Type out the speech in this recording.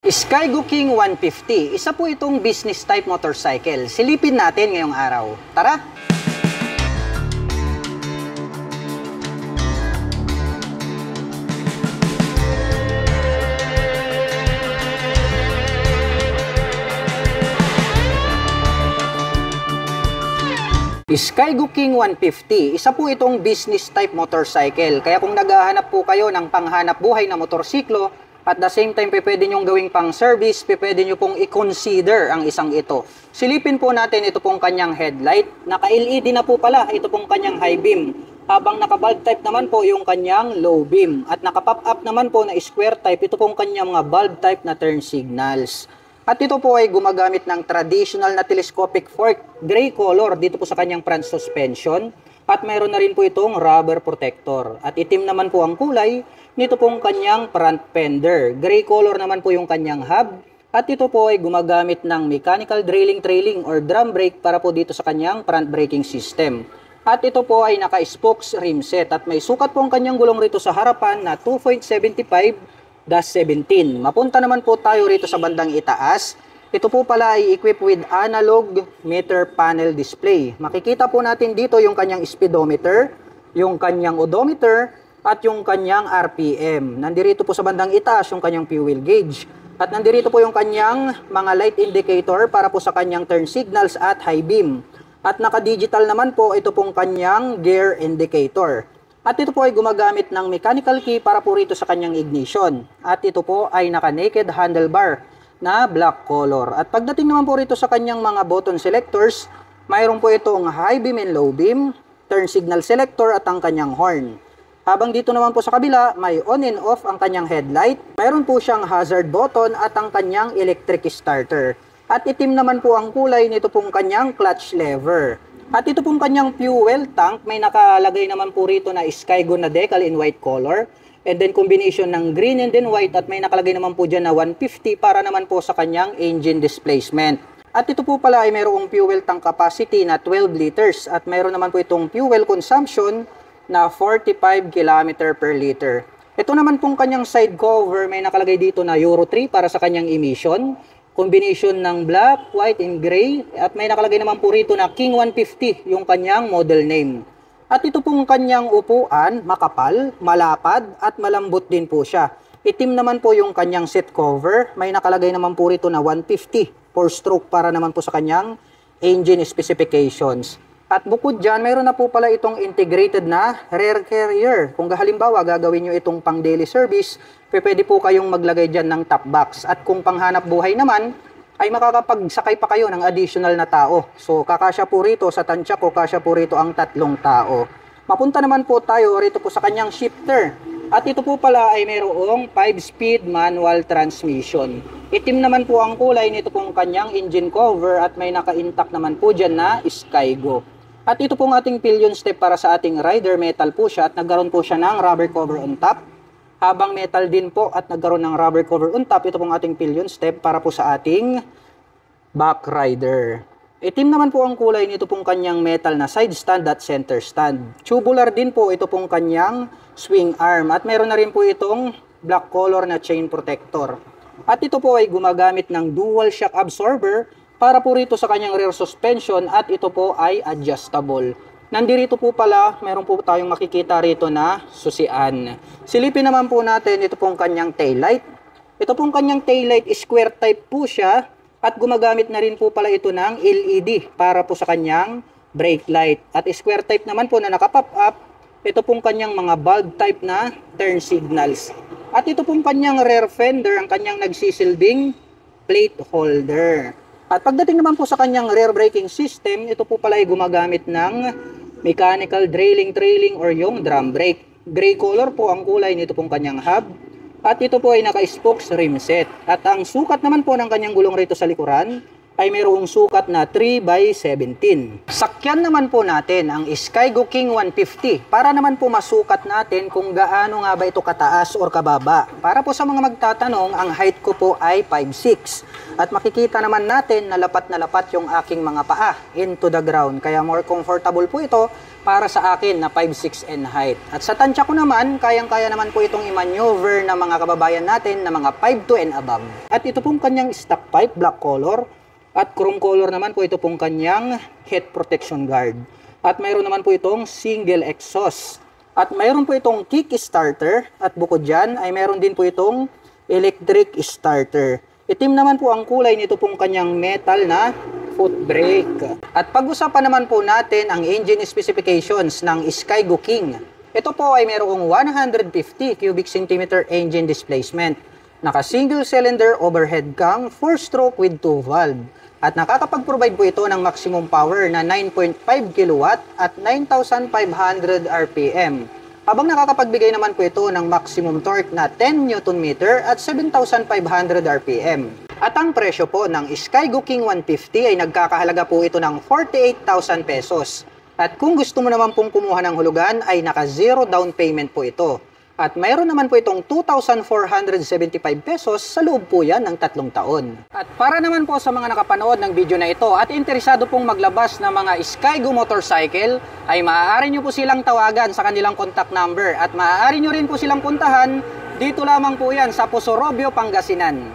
Skygo King 150, isa po itong business type motorcycle. Silipin natin ngayong araw. Tara! Skygo King 150, isa po itong business type motorcycle. Kaya kung naghahanap po kayo ng panghanap buhay na motorsiklo, at the same time, pwede nyong gawing pang service, pwede nyo pong i-consider ang isang ito. Silipin po natin ito pong kanyang headlight. Naka-LED na po pala, ito pong kanyang high beam. Habang naka-bulb type naman po yung kanyang low beam. At naka-pop up naman po na square type, ito pong kanyang mga bulb type na turn signals. At ito po ay gumagamit ng traditional na telescopic fork, gray color dito po sa kanyang front suspension. At mayroon na rin po itong rubber protector. At itim naman po ang kulay nito pong kanyang front fender. Gray color naman po yung kanyang hub. At ito po ay gumagamit ng mechanical trailing or drum brake para po dito sa kanyang front braking system. At ito po ay naka-spokes rim set. At may sukat po ang kanyang gulong rito sa harapan na 2.75/17. Mapunta naman po tayo rito sa bandang itaas. Ito po pala ay equipped with analog meter panel display. Makikita po natin dito yung kanyang speedometer, yung kanyang odometer, at yung kanyang RPM. Nandirito po sa bandang itaas yung kanyang fuel gauge. At nandirito po yung kanyang mga light indicator para po sa kanyang turn signals at high beam. At naka-digital naman po ito pong kanyang gear indicator. At ito po ay gumagamit ng mechanical key para po rito sa kanyang ignition. At ito po ay naka-naked handlebar na black color. At pagdating naman po rito sa kanyang mga button selectors, mayroon po itong high beam and low beam, turn signal selector at ang kanyang horn. Habang dito naman po sa kabila, may on and off ang kanyang headlight. Mayroon po siyang hazard button at ang kanyang electric starter. At itim naman po ang kulay nito pong kanyang clutch lever. At ito pong kanyang fuel tank, may nakalagay naman po rito na Skygo na decal in white color. And then combination ng green and then white at may nakalagay naman po dyan na 150 para naman po sa kanyang engine displacement. At ito po pala ay mayroong fuel tank capacity na 12 liters at mayroon naman po itong fuel consumption na 45 km per liter. Ito naman pong kanyang side cover, may nakalagay dito na Euro 3 para sa kanyang emission. Combination ng black, white, and gray. At may nakalagay naman po rito na King 150, yung kanyang model name. At ito pong kanyang upuan, makapal, malapad, at malambot din po siya. Itim naman po yung kanyang seat cover. May nakalagay naman po rito na 150 4-stroke para naman po sa kanyang engine specifications. At bukod dyan, mayroon na po pala itong integrated na rear carrier. Kung halimbawa gagawin nyo itong pang daily service, pwede po kayong maglagay dyan ng top box. At kung panghanap buhay naman, ay makakapagsakay pa kayo ng additional na tao. So kakasya po rito sa tansya ko, kasya po rito ang 3 tao. Mapunta naman po tayo rito po sa kanyang shifter. At ito po pala ay mayroong 5-speed manual transmission. Itim naman po ang kulay nito pong kanyang engine cover at may naka-intact naman po dyan na Skygo. At ito pong ating pillion step para sa ating rider, metal po siya at nagkaroon po siya ng rubber cover on top. Habang metal din po at nagkaroon ng rubber cover on top, ito pong ating pillion step para po sa ating back rider. Itim naman po ang kulay nito pong kanyang metal na side stand at center stand. Tubular din po ito pong kanyang swing arm at meron na rin po itong black color na chain protector. At ito po ay gumagamit ng dual shock absorber para po rito sa kanyang rear suspension at ito po ay adjustable. Nandirito po pala, meron po tayong makikita rito na susian. Silipin naman po natin ito pong kanyang taillight. Ito pong kanyang taillight square type po siya at gumagamit na rin po pala ito ng LED para po sa kanyang brake light. At square type naman po na naka-pop up, ito pong kanyang mga bulb type na turn signals. At ito pong kanyang rear fender, ang kanyang nagsisilbing plate holder. At pagdating naman po sa kanyang rear braking system, ito po pala ay gumagamit ng mechanical trailing or yung drum brake. Gray color po ang kulay nito pong kanyang hub. At ito po ay naka-spokes rim set. At ang sukat naman po ng kanyang gulong rito sa likuran ay mayroong sukat na 3/17. Sakyan naman po natin ang Skygo King 150 para naman po masukat natin kung gaano nga ba ito kataas or kababa. Para po sa mga magtatanong, ang height ko po ay 5'6". At makikita naman natin na lapat yung aking mga paa into the ground. Kaya more comfortable po ito para sa akin na 5'6" in height. At sa tansya ko naman, kayang-kaya naman po itong i-maneuver ng mga kababayan natin na mga 5'2" and above. At ito pong kanyang stock pipe, black color. At chrome color naman po ito pong kanyang head protection guard. At mayroon naman po itong single exhaust. At mayroon po itong kick starter. At bukod dyan ay mayroon din po itong electric starter. Itim naman po ang kulay nito pong kanyang metal na foot brake. At pag-usapan naman po natin ang engine specifications ng Skygo King. Ito po ay mayroong 150 cubic centimeter engine displacement. Naka single cylinder overhead cam, 4-stroke with 2 valve. At nakakapag-provide po ito ng maximum power na 9.5 kW at 9,500 RPM. Habang nakakapagbigay naman po ito ng maximum torque na 10 Nm at 7,500 RPM. At ang presyo po ng Skygo King 150 ay nagkakahalaga po ito ng 48,000 pesos. At kung gusto mo naman pong kumuha ng hulugan ay naka-zero down payment po ito. At mayroon naman po itong 2,475 pesos sa loob po yan ng 3 taon. At para naman po sa mga nakapanood ng video na ito at interesado pong maglabas ng mga Skygo motorcycle, ay maaari nyo po silang tawagan sa kanilang contact number at maaari nyo rin po silang puntahan dito lamang po yan sa Posorobio, Pangasinan.